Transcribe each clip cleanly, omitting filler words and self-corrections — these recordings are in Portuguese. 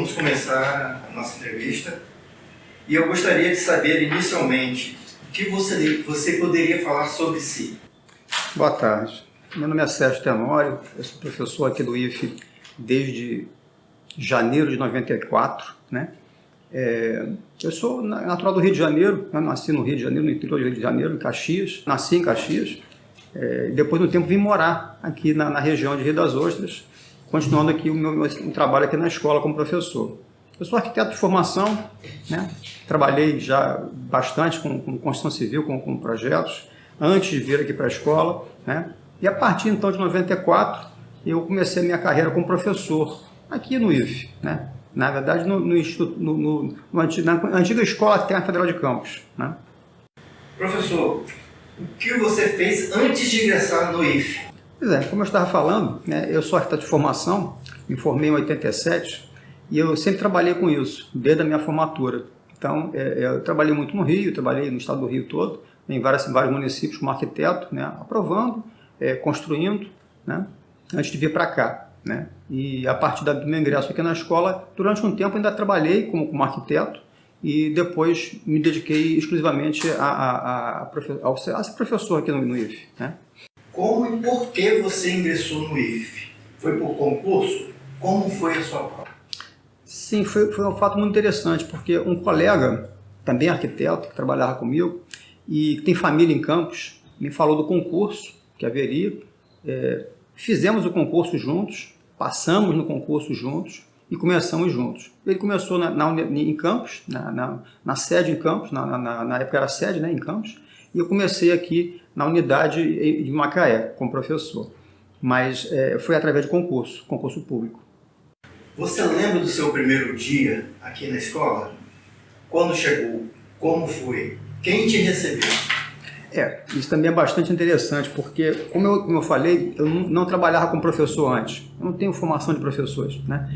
vamos começar a nossa entrevista e eu gostaria de saber inicialmente o que você poderia falar sobre si. Boa tarde, meu nome é Sérgio Tenório, eu sou professor aqui do IFE desde janeiro de 94, né? Eu sou natural do Rio de Janeiro, eu nasci no Rio de Janeiro, no interior do Rio de Janeiro, em Caxias, nasci em Caxias, depois de um tempo vim morar aqui na região de Rio das Ostras, continuando aqui o meu trabalho aqui na escola como professor. Eu sou arquiteto de formação, né? Trabalhei já bastante com construção civil, com projetos, antes de vir aqui para a escola, né? E a partir então de 94, eu comecei a minha carreira como professor aqui no IFE, né? Na verdade, na antiga Escola Técnica Federal de Campos, né? Professor, o que você fez antes de ingressar no IFE? Pois é, como eu estava falando, né, eu sou arquiteto de formação, me formei em 87 e eu sempre trabalhei com isso, desde a minha formatura. Então, eu trabalhei muito no Rio, trabalhei no estado do Rio todo, em vários municípios como arquiteto, né, aprovando, construindo, né, antes de vir para cá, né. E a partir do meu ingresso aqui na escola, durante um tempo ainda trabalhei como arquiteto e depois me dediquei exclusivamente a ser professor aqui no IFE, né. Como e por que você ingressou no IFE? Foi por concurso? Como foi a sua prova? Sim, foi um fato muito interessante, porque um colega, também arquiteto, que trabalhava comigo, e que tem família em Campos, me falou do concurso que haveria. Fizemos o concurso juntos, passamos no concurso juntos e começamos juntos. Ele começou em Campos, na sede em Campos, na época era sede, né, em Campos, e eu comecei aqui na unidade de Macaé, como professor. Mas foi através de concurso público. Você lembra do seu primeiro dia aqui na escola? Quando chegou? Como foi? Quem te recebeu? Isso também é bastante interessante, porque, como eu falei, eu não trabalhava como professor antes. Eu não tenho formação de professores, né?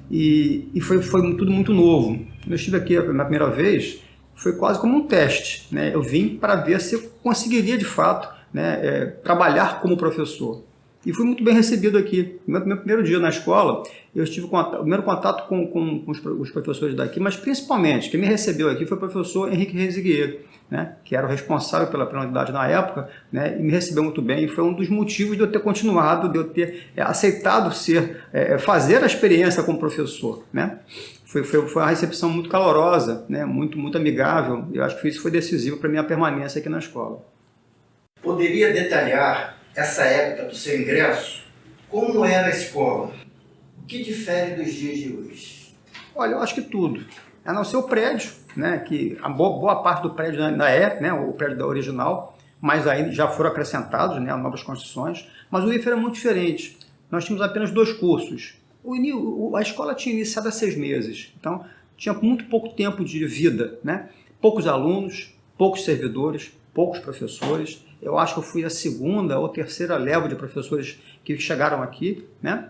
E foi tudo muito novo. Eu estive aqui na primeira vez, foi quase como um teste, né? Eu vim para ver se eu conseguiria, de fato, né, trabalhar como professor. E fui muito bem recebido aqui. No meu primeiro dia na escola, eu estive com o primeiro contato com os professores daqui, mas principalmente, quem me recebeu aqui foi o professor Henrique Reziguier, né, que era o responsável pela unidade na época, né, e me recebeu muito bem. E foi um dos motivos de eu ter continuado, de eu ter aceitado fazer a experiência como professor, né. Foi uma recepção muito calorosa, né, muito amigável. Eu acho que isso foi decisivo para a minha permanência aqui na escola. Poderia detalhar essa época do seu ingresso? Como era a escola? O que difere dos dias de hoje? Olha, eu acho que tudo. A não ser o prédio, né, que a boa parte do prédio ainda né, o prédio da original, mas aí já foram acrescentados, né, novas construções. Mas o IFE era muito diferente. Nós tínhamos apenas 2 cursos. A escola tinha iniciado há 6 meses, então tinha muito pouco tempo de vida, né? Poucos alunos, poucos servidores, poucos professores. Eu acho que eu fui a segunda ou terceira leva de professores que chegaram aqui, né?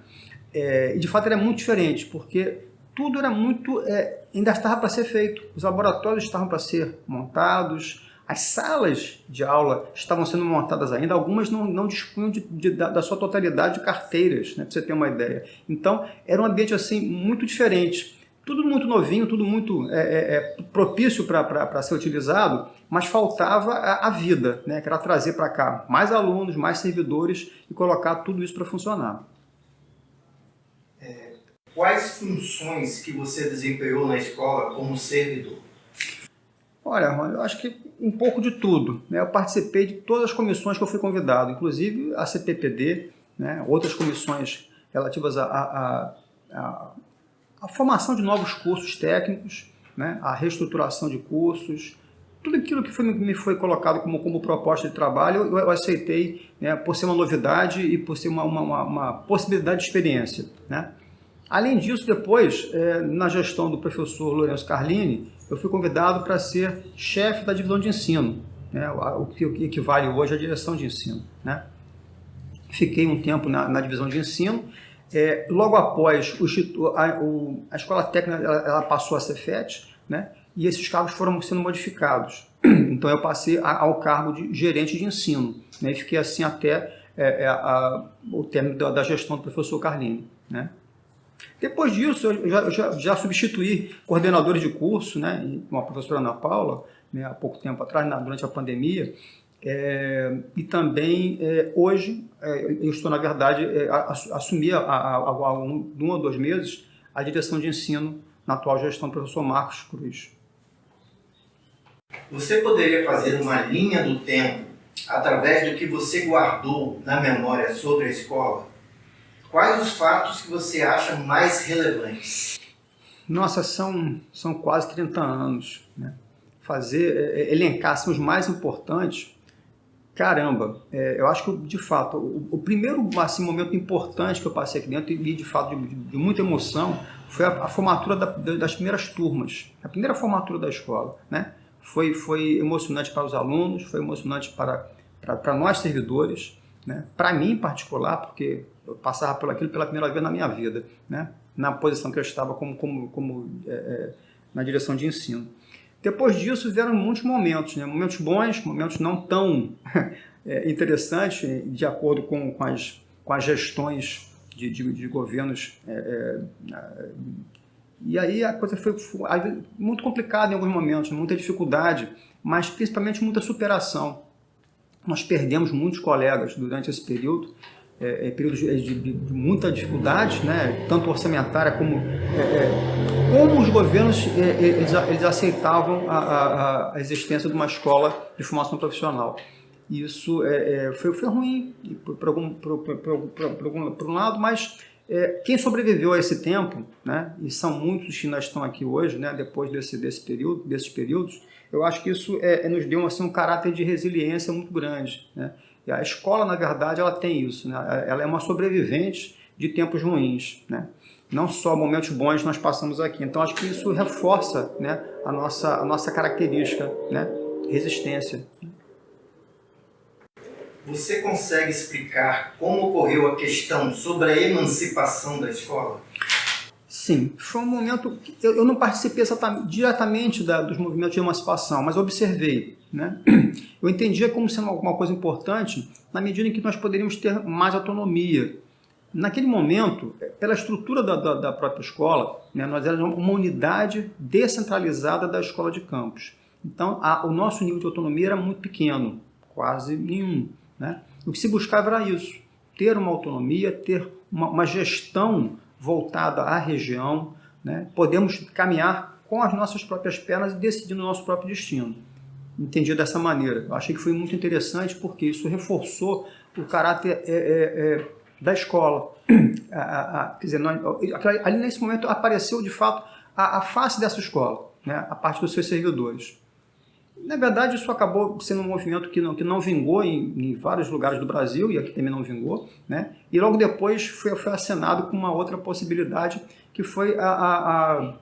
E de fato era muito diferente, porque tudo era ainda estava para ser feito. Os laboratórios estavam para ser montados, as salas de aula estavam sendo montadas ainda, algumas não dispunham da sua totalidade de carteiras, né, para você ter uma ideia. Então, era um ambiente assim muito diferente. Tudo muito novinho, tudo muito propício para ser utilizado, mas faltava a vida, né, que era trazer para cá mais alunos, mais servidores e colocar tudo isso para funcionar. Quais funções que você desempenhou na escola como servidor? Olha, Rony, eu acho que um pouco de tudo, né? Eu participei de todas as comissões que eu fui convidado, inclusive a CPPD, né? Outras comissões relativas à formação de novos cursos técnicos, né? A reestruturação de cursos, tudo aquilo que me foi colocado como proposta de trabalho, eu aceitei, né? Por ser uma novidade e por ser uma possibilidade de experiência, né? Além disso, depois, na gestão do professor Lourenço Carlini, eu fui convidado para ser chefe da divisão de ensino, né, o que equivale hoje à direção de ensino, né. Fiquei um tempo na divisão de ensino. Logo após, a escola técnica ela passou a ser FET, né, e esses cargos foram sendo modificados. Então, eu passei ao cargo de gerente de ensino, né, e fiquei assim até o término da gestão do professor Carlini, né. Depois disso, eu já substituí coordenadores de curso, né, com a professora Ana Paula, né, há pouco tempo atrás, durante a pandemia, e também hoje eu estou, na verdade, assumi há 1 ou 2 meses a direção de ensino na atual gestão do professor Marcos Cruz. Você poderia fazer uma linha do tempo através do que você guardou na memória sobre a escola? Quais os fatos que você acha mais relevantes? Nossa, são quase 30 anos, né? Elencar assim, os mais importantes, caramba, eu acho que, de fato, o primeiro assim, momento importante que eu passei aqui dentro, e de fato de muita emoção, foi a formatura das primeiras turmas, a primeira formatura da escola, né? Foi emocionante para os alunos, foi emocionante para nós servidores, né? Para mim em particular, porque eu passava por aquilo pela primeira vez na minha vida, né? Na posição que eu estava na direção de ensino. Depois disso vieram muitos momentos, né? Momentos bons, momentos não tão interessantes, de acordo com as gestões de governos. E aí a coisa foi muito complicada em alguns momentos, muita dificuldade, mas principalmente muita superação. Nós perdemos muitos colegas durante esse período, períodos de muita dificuldade, né? Tanto orçamentária como os governos eles aceitavam a existência de uma escola de formação profissional. E isso foi ruim por um lado, mas quem sobreviveu a esse tempo, né? E são muitos que ainda estão aqui hoje, né? Depois desses períodos, eu acho que isso nos deu assim, um caráter de resiliência muito grande, né? E a escola, na verdade, ela tem isso, né? Ela é uma sobrevivente de tempos ruins, né? Não só momentos bons nós passamos aqui. Então, acho que isso reforça, né, a nossa característica, né? Resistência. Você consegue explicar como ocorreu a questão sobre a emancipação da escola? Sim, foi um momento que eu não participei diretamente dos movimentos de emancipação, mas observei, né? Eu entendia como sendo alguma coisa importante na medida em que nós poderíamos ter mais autonomia. Naquele momento, pela estrutura da própria escola, né, nós éramos uma unidade descentralizada da escola de campus. Então, o nosso nível de autonomia era muito pequeno, quase nenhum, né? O que se buscava era isso, ter uma autonomia, ter uma gestão voltada à região, né? Podemos caminhar com as nossas próprias pernas e decidir o nosso próprio destino. Entendi dessa maneira. Eu achei que foi muito interessante porque isso reforçou o caráter da escola. Quer dizer, ali nesse momento apareceu de fato a face dessa escola, né? A parte dos seus servidores. Na verdade, isso acabou sendo um movimento que não vingou em vários lugares do Brasil, e aqui também não vingou, né? E logo depois foi acenado com uma outra possibilidade, que foi a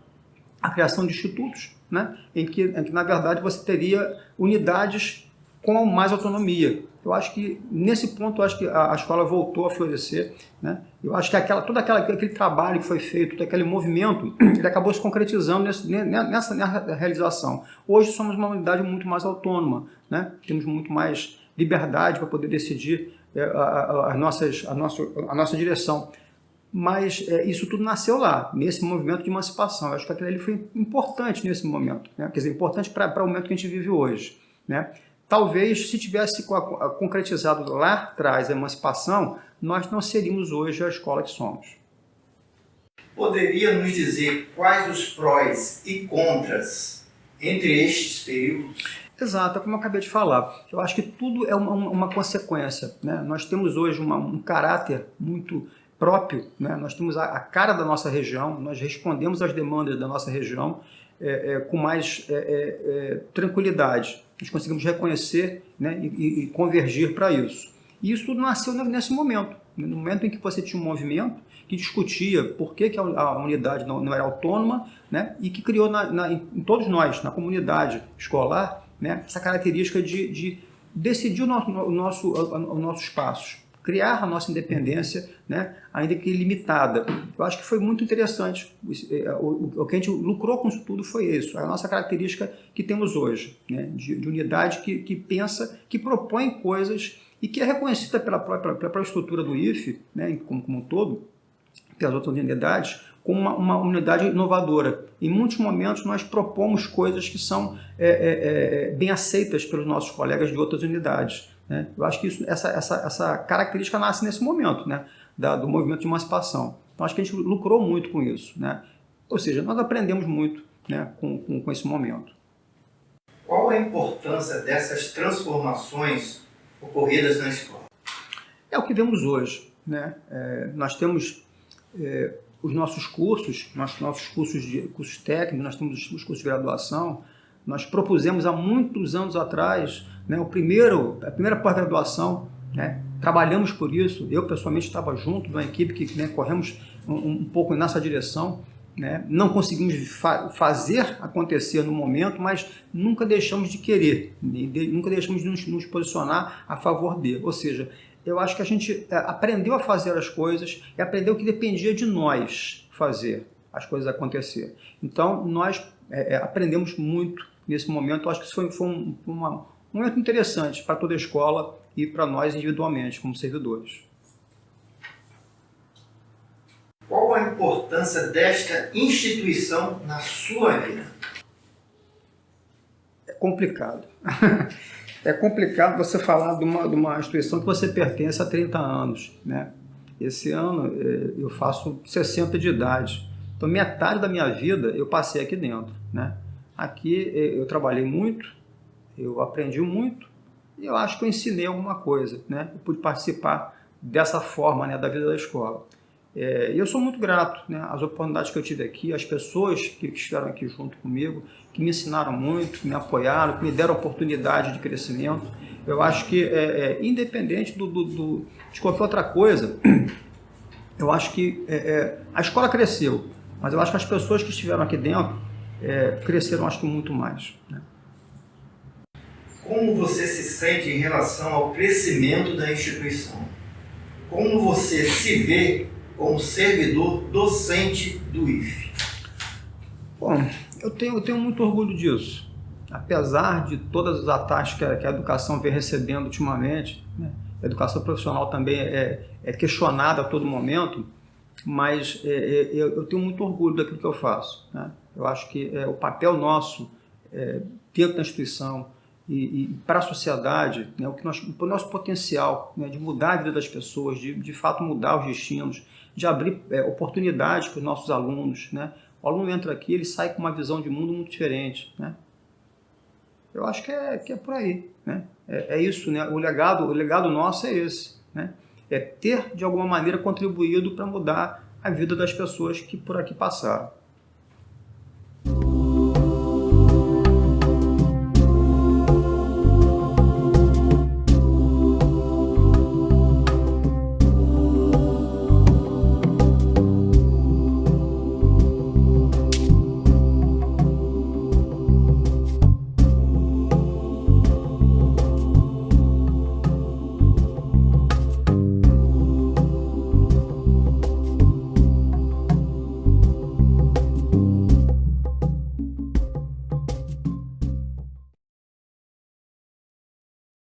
criação de institutos, né? em que, na verdade, você teria unidades com mais autonomia. Eu acho que, nesse ponto, a escola voltou a florescer, né? Eu acho que todo aquele trabalho que foi feito, todo aquele movimento, ele acabou se concretizando nessa realização. Hoje somos uma unidade muito mais autônoma, né? Temos muito mais liberdade para poder decidir a nossa direção. Mas isso tudo nasceu lá, nesse movimento de emancipação. Eu acho que aquilo ali foi importante nesse momento, né? Quer dizer, importante para o momento que a gente vive hoje, né? Talvez, se tivesse concretizado lá atrás a emancipação, nós não seríamos hoje a escola que somos. Poderia nos dizer quais os prós e contras entre estes períodos? Exato, como eu acabei de falar. Eu acho que tudo é uma consequência, né? Nós temos hoje um caráter muito próprio, né? Nós temos a cara da nossa região, nós respondemos às demandas da nossa região com mais tranquilidade. Nós conseguimos reconhecer, né, e convergir para isso. E isso tudo nasceu nesse momento, no momento em que você tinha um movimento que discutia por que a unidade não era autônoma, né, e que criou em todos nós, na comunidade escolar, né, essa característica de decidir o nosso espaço, criar a nossa independência, né, ainda que limitada. Eu acho que foi muito interessante. O que a gente lucrou com isso tudo foi isso, a nossa característica que temos hoje, né, de unidade que pensa, que propõe coisas e que é reconhecida pela própria estrutura do IFE, né, como um todo, pelas outras unidades, como uma unidade inovadora. Em muitos momentos nós propomos coisas que são bem aceitas pelos nossos colegas de outras unidades, né? Eu acho que essa característica nasce nesse momento, né? Do movimento de emancipação. Então acho que a gente lucrou muito com isso, né? Ou seja, nós aprendemos muito, né, com esse momento. Qual a importância dessas transformações ocorridas na escola? É o que vemos hoje, né? Nós temos os nossos cursos, cursos técnicos, nós temos os cursos de graduação. Nós propusemos há muitos anos atrás, né, a primeira pós-graduação, né? Trabalhamos por isso. Eu pessoalmente estava junto de uma equipe que, né, corremos um pouco nessa direção, né? Não conseguimos fazer acontecer no momento, mas nunca deixamos de querer, nunca deixamos de nos posicionar a favor dele. Ou seja, eu acho que a gente aprendeu a fazer as coisas e aprendeu que dependia de nós fazer as coisas acontecer. Então, nós aprendemos muito nesse momento. Eu acho que isso foi um momento interessante para toda a escola e para nós individualmente, como servidores. Qual a importância desta instituição na sua vida? É complicado. É complicado você falar de uma instituição que você pertence há 30 anos, né? Esse ano eu faço 60 de idade. Então, metade da minha vida eu passei aqui dentro, né? Aqui eu trabalhei muito, eu aprendi muito e eu acho que eu ensinei alguma coisa, né? Eu pude participar dessa forma, né, da vida da escola. E eu sou muito grato, né, às oportunidades que eu tive aqui, às pessoas que estiveram aqui junto comigo, que me ensinaram muito, que me apoiaram, que me deram oportunidade de crescimento. Eu acho que, independente de qualquer outra coisa, eu acho que a escola cresceu, mas eu acho que as pessoas que estiveram aqui dentro cresceram, acho que muito mais, né? Como você se sente em relação ao crescimento da instituição? Como você se vê como servidor docente do IFE? Bom, eu tenho muito orgulho disso. Apesar de todas as ataques que a educação vem recebendo ultimamente, né? A educação profissional também é questionada a todo momento, mas eu tenho muito orgulho daquilo que eu faço, né? Eu acho que o papel nosso dentro da instituição e para a sociedade, né, o nosso potencial, né, de mudar a vida das pessoas, de fato mudar os destinos, de abrir oportunidades para os nossos alunos, né? O aluno entra aqui, ele sai com uma visão de mundo muito diferente, né? Eu acho que é por aí, né? É isso, né? O legado nosso é esse, né? É ter, de alguma maneira, contribuído para mudar a vida das pessoas que por aqui passaram.